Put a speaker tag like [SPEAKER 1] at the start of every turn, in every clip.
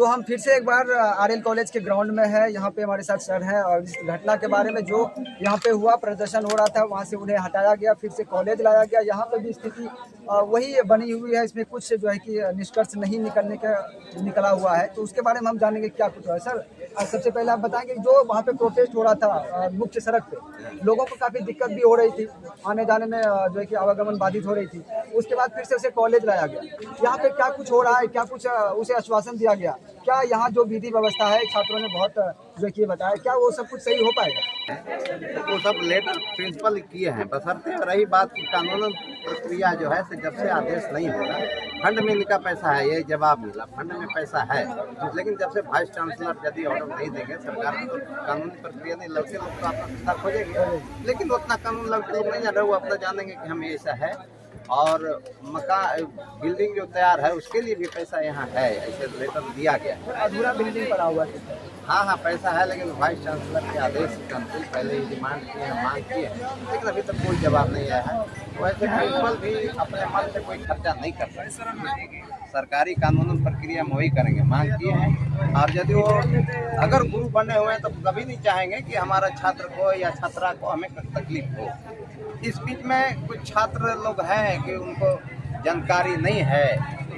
[SPEAKER 1] तो हम फिर से एक बार आरएल कॉलेज के ग्राउंड में है। यहाँ पे हमारे साथ सर हैं और इस घटना के बारे में जो यहाँ पे हुआ, प्रदर्शन हो रहा था, वहाँ से उन्हें हटाया गया, फिर से कॉलेज लाया गया। यहाँ पे भी स्थिति वही बनी हुई है। इसमें कुछ जो है कि निष्कर्ष नहीं निकला हुआ है। तो उसके बारे में हम जानेंगे क्या कुछ हुआ है। सर, सबसे पहले आप बताएंगे जो वहाँ पे प्रोटेस्ट हो रहा था मुख्य सड़क पे, लोगों को काफ़ी दिक्कत भी हो रही थी, आने जाने में जो है कि आवागमन बाधित हो रही थी। उसके बाद फिर से उसे कॉलेज लाया गया। यहाँ पे क्या कुछ हो रहा है, क्या कुछ उसे आश्वासन दिया गया, क्या यहाँ जो विधि व्यवस्था है छात्रों ने बहुत जो है कि बताया, क्या वो सब कुछ सही हो पाएगा?
[SPEAKER 2] वो सब लेटर प्रिंसिपल किए हैं, बशर्ते रही बात की कानून प्रक्रिया जो है जब से आदेश नहीं होगा। फंड में इनका पैसा है, ये जवाब मिला, फंड में पैसा है, लेकिन जब से वाइस चांसलर यदि ऑर्डर नहीं देंगे, सरकार तो कानूनी प्रक्रिया नहीं, लड़के लोग तो अपना रास्ता खोजेंगे, लेकिन उतना कानून लड़के लोग नहीं जाने, वो अपना जानेंगे कि हमें ऐसा है। और मकान बिल्डिंग जो तैयार है उसके लिए भी पैसा यहाँ है, ऐसे लेटर दिया गया है।
[SPEAKER 1] अधूरा बिल्डिंग पड़ा हुआ है।
[SPEAKER 2] हाँ, पैसा है, लेकिन वाइस चांसलर के आदेश के अनुकूल पहले ही डिमांड किए हैं, मांग किए हैं, लेकिन अभी तक कोई जवाब नहीं आया है। वैसे प्रिंसिपल भी अपने मन से कोई खर्चा नहीं कर सकते, सरकारी कानूनी प्रक्रिया में वही करेंगे, मांग किए हैं। और यदि वो अगर गुरु बने हुए हैं तो कभी नहीं चाहेंगे कि हमारा छात्र को या छात्रा को हमें तकलीफ हो। इस बीच में कुछ छात्र लोग हैं कि उनको जानकारी नहीं है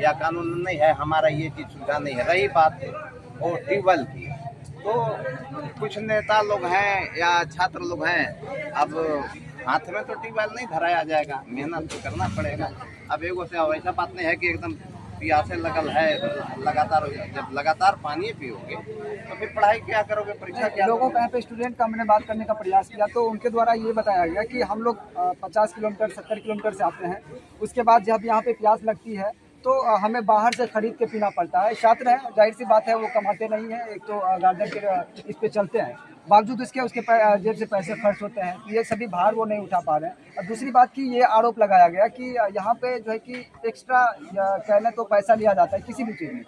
[SPEAKER 2] या कानून नहीं है, हमारा ये चीज़ सुविधा नहीं है। रही बात वो ट्यूबवेल की, तो कुछ नेता लोग हैं या छात्र लोग हैं, अब हाथ में तो ट्यूबवेल नहीं धराया जाएगा, मेहनत तो करना पड़ेगा। अब एगो से ऐसा बात नहीं है कि एकदम प्यासे लगल है, लगातार जब लगातार पानी पियोगे तो फिर पढ़ाई क्या करोगे, परीक्षा क्या?
[SPEAKER 1] लोगों का यहाँ पे स्टूडेंट का हमने बात करने का प्रयास किया तो उनके द्वारा ये बताया गया कि हम लोग 50 किलोमीटर 70 किलोमीटर से आते हैं, उसके बाद जब यहाँ पे प्यास लगती है तो हमें बाहर से खरीद के पीना पड़ता है। छात्र हैं, जाहिर सी बात है, वो कमाते नहीं हैं, एक तो गार्जियन के इस पे चलते हैं, बावजूद इसके उसके जेब से पैसे खर्च होते हैं, ये सभी भार वो नहीं उठा पा रहे हैं। और दूसरी बात की ये आरोप लगाया गया कि यहाँ पे जो है कि एक्स्ट्रा कहने तो पैसा लिया जाता है किसी भी चीज़ में,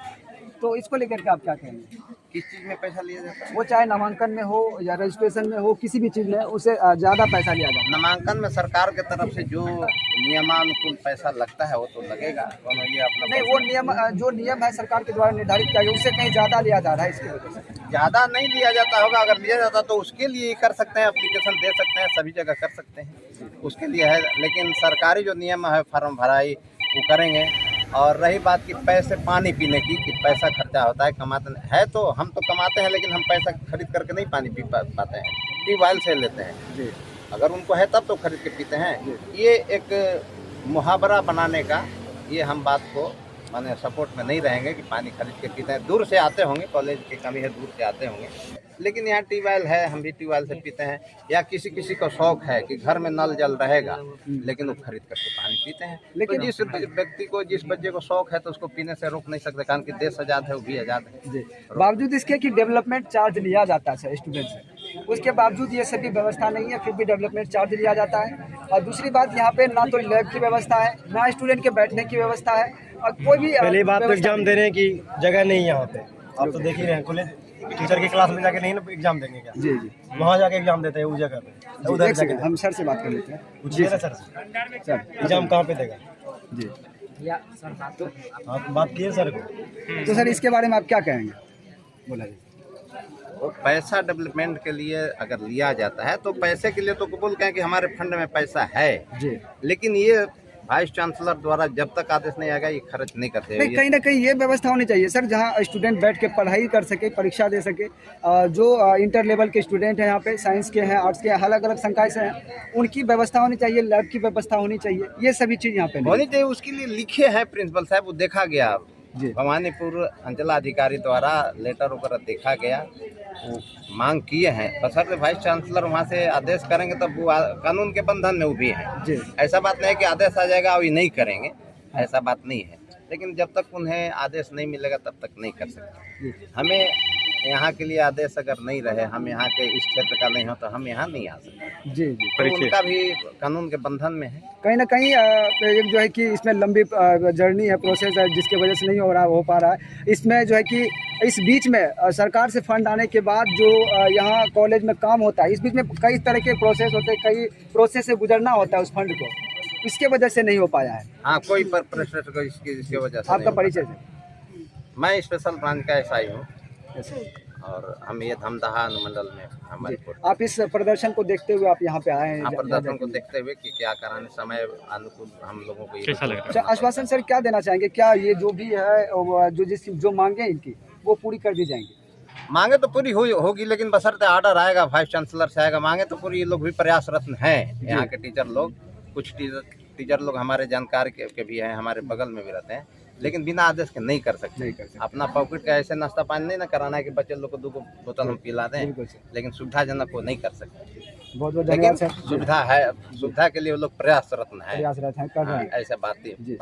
[SPEAKER 1] तो इसको लेकर के आप क्या कहेंगे?
[SPEAKER 2] किस चीज़ में पैसा लिया जाता है?
[SPEAKER 1] वो चाहे नामांकन में हो या रजिस्ट्रेशन में हो, किसी भी चीज़ में उसे ज़्यादा पैसा लिया जाता है।
[SPEAKER 2] नामांकन में सरकार के तरफ से जो नियमानुकूल पैसा लगता है वो तो लगेगा, ये अपना
[SPEAKER 1] नहीं, वो नियम जो नियम है सरकार के द्वारा निर्धारित किया गया उससे कहीं ज़्यादा लिया जा रहा है, इसकी वजह से।
[SPEAKER 2] ज़्यादा नहीं लिया जाता होगा, अगर लिया जाता तो उसके लिए कर सकते हैं, एप्लीकेशन दे सकते हैं, सभी जगह कर सकते हैं, उसके लिए है। लेकिन सरकारी जो नियम है, फार्म भराई वो करेंगे। और रही बात की पैसे पानी पीने की, कि पैसा खर्चा होता है, कमाते है तो हम तो कमाते हैं, लेकिन हम पैसा खरीद करके नहीं पानी पी पाते हैं, ट्यूबवेल से लेते हैं जी। अगर उनको है तब तो खरीद के पीते हैं। ये एक मुहावरा बनाने का, ये हम बात को माने सपोर्ट में नहीं रहेंगे कि पानी खरीद के पीते हैं। दूर से आते होंगे, कॉलेज की कमी है, दूर से आते होंगे, लेकिन यहाँ ट्यूबवेल है, हम भी ट्यूबवेल से पीते हैं। या किसी किसी को शौक है कि घर में नल जल रहेगा, लेकिन वो खरीद करके पानी पीते हैं। लेकिन जिस व्यक्ति को, जिस बच्चे को शौक है तो उसको पीने से रोक नहीं सकते, कारण कि देश आज़ाद है, वो भी आज़ाद है।
[SPEAKER 1] बावजूद इसके कि डेवलपमेंट चार्ज लिया जाता है स्टूडेंट से, उसके बावजूद ये सभी व्यवस्था नहीं है, फिर भी डेवलपमेंट चार्ज लिया जाता है। और दूसरी बात, यहाँ पे ना तो लैब की व्यवस्था है, ना स्टूडेंट के बैठने की व्यवस्था है, और कोई भी
[SPEAKER 3] पहली बात तो एग्जाम देने की जगह नहीं है यहाँ पे। आप तो देख ही रहे हैं, कॉलेज टीचर की क्लास में जाके नहीं ना एग्जाम देंगे क्या? जी जी, वहाँ जाके एग्जाम देते हैं, उस जगह पे।
[SPEAKER 1] उधर जगह हम सर से बात कर लेते हैं।
[SPEAKER 3] पूछिए ना सर से, एग्जाम कहाँ पे देगा
[SPEAKER 1] जी?
[SPEAKER 3] तो आप बात किए सर को,
[SPEAKER 1] तो सर इसके बारे में आप क्या कहेंगे? बोला जी।
[SPEAKER 2] और पैसा डेवलपमेंट के लिए अगर लिया जाता है तो पैसे के लिए तो कबूल कहें कि हमारे फंड में पैसा है
[SPEAKER 1] जी, लेकिन
[SPEAKER 2] ये वाइस चांसलर द्वारा जब तक आदेश नहीं आएगा ये खर्च नहीं करते।
[SPEAKER 1] नहीं, कहीं ना कहीं ये व्यवस्था होनी चाहिए सर, जहाँ स्टूडेंट बैठ के पढ़ाई कर सके, परीक्षा दे सके। जो इंटर लेवल के स्टूडेंट हैं यहाँ पे, साइंस के हैं, आर्ट्स के हैं, अलग अलग संकाय से हैं, उनकी व्यवस्था होनी चाहिए, लैब की व्यवस्था होनी चाहिए, ये सभी चीज़ यहाँ पे
[SPEAKER 2] होनी चाहिए। उसके लिए लिखे हैं प्रिंसिपल साहब, वो देखा गया जी, भवानीपुर अंचलाधिकारी द्वारा लेटर वगैरह देखा गया, वो मांग किए हैं। बशर्ते वाइस चांसलर वहाँ से आदेश करेंगे तब वो कानून के बंधन में वो भी हैं। ऐसा बात नहीं है कि आदेश आ जाएगा और ये नहीं करेंगे, ऐसा बात नहीं है। लेकिन जब तक उन्हें आदेश नहीं मिलेगा तब तक नहीं कर सकते। हमें यहाँ के लिए आदेश अगर नहीं रहे, हम यहाँ के इस क्षेत्र का नहीं हो तो हम यहाँ नहीं आ सकते।
[SPEAKER 1] जी जी,
[SPEAKER 2] तो उनका भी कानून के बंधन में है।
[SPEAKER 1] कहीं ना कहीं एक जो है कि इसमें लंबी जर्नी है, प्रोसेस है, जिसके वजह से नहीं हो पा रहा है। इसमें जो है कि इस बीच में सरकार से फंड आने के बाद जो यहाँ कॉलेज में काम होता है, इस बीच में कई तरह के प्रोसेस होते हैं, कई प्रोसेस से गुजरना होता है उस फंड को, इसके वजह से नहीं हो पाया है।
[SPEAKER 2] हाँ, कोई इसकी वजह से।
[SPEAKER 1] आपका परिचय है?
[SPEAKER 2] मैं स्पेशल ब्रांच का एसआई हूँ
[SPEAKER 1] ऐसे।
[SPEAKER 2] और हम ये धमदाहा अनुमंडल में हमारी रिपोर्ट।
[SPEAKER 1] आप इस प्रदर्शन को देखते हुए आप यहाँ पे आए हैं?
[SPEAKER 2] हाँ, प्रदर्शन को देखते हुए कि क्या कराने समय अनुकूल हम लोगों को ये
[SPEAKER 1] अच्छा, आश्वासन सर क्या देना चाहेंगे? क्या ये जो भी है जो मांगे इनकी वो पूरी कर दी जाएंगी?
[SPEAKER 2] मांगे तो पूरी होगी, लेकिन बशर्ते आर्डर आएगा, वाइस चांसलर से आएगा। मांगे तो पूरी, ये लोग भी प्रयासरत हैं, यहाँ के टीचर लोग। कुछ टीचर लोग हमारे जानकार के भी हैं, हमारे बगल में भी रहते हैं, लेकिन बिना आदेश के नहीं कर सकते। अपना पॉकेट का ऐसे नाश्ता पानी नहीं ना कराना है कि बच्चे लोग को 2 बोतल हम पिला दें, लेकिन सुविधाजनक वो नहीं कर सकते।
[SPEAKER 1] बहुत बहुत धन्यवाद सर।
[SPEAKER 2] सुविधा है, सुविधा के लिए वो लोग प्रयासरत हैं,
[SPEAKER 1] प्रयासरत हैं, कर रहे हैं।
[SPEAKER 2] ऐसा बातचीत